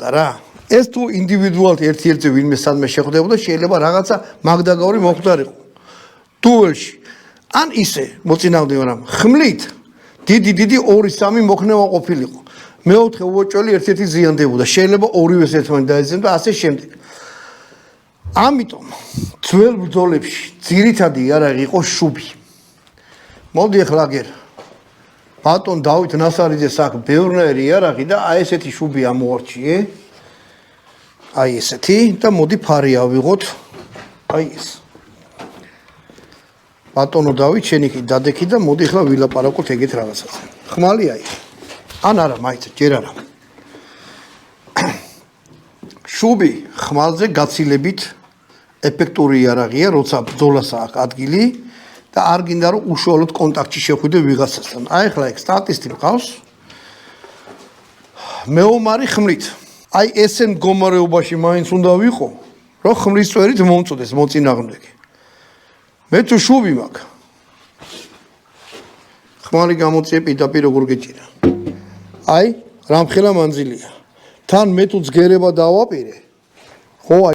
მოხდა რა. ეს თუ ინდივიდუალურად ერთ-ერთი ვინმე სადმე შეხვდებოდა, შეიძლება რაღაცა მაგდაგავრი მოხდარიყო. დუელში. ან ისე მოწინააღმდეგე, მაგრამ ხმლით დიდი 2-3 მოქნევა ყოფილიყო. მეოთხე უოჭველი ერთ-ერთი ზიანდებოდა. შეიძლება ორივეს ერთმანეთს დაეძებნ და ასე შემდეგ. ამიტომ ძველ ბრძოლებში ძირითადი იარაღი იყო შუბი. მოდი ახლა აგერ ბატონ დავით ნასარიძეს აქ ბევრნაირი იარაღი და აი ესეთი შუბი ამოვარჩიე. აი ესეთი და მოდი ფარი ავიღოთ. აი ეს. ბატონო დავით შენ იქ დადექი და მოდი ახლა ვილაპარაკოთ ეგეთ რაღაცაზე. ხმალი აი. ან არა, მაინც ჯერ არა. შუბი ხმალზე გაცილებით ეფექტური იარაღია, როცა ბრძოლას აქვს ადგილი და არ გინდა რომ უშუალოდ კონტაქტში შეხვიდე ვიღაცასთან. აი ახლა ეგ სტატისტი მყავს. მეომარი ხმლით. აი ესე მდგომარეობაში მაინც უნდა ვიყო, რომ ხმლის წვერით მომწოდეს მოწინააღმდეგე. მე თუ შუბი მაქვს. ხმალი გამოწიე პირდაპირ როგორ გეჭირა. აი, რამხელა მანძილია. თან მე თუ ძგერება დავაპირე, ხო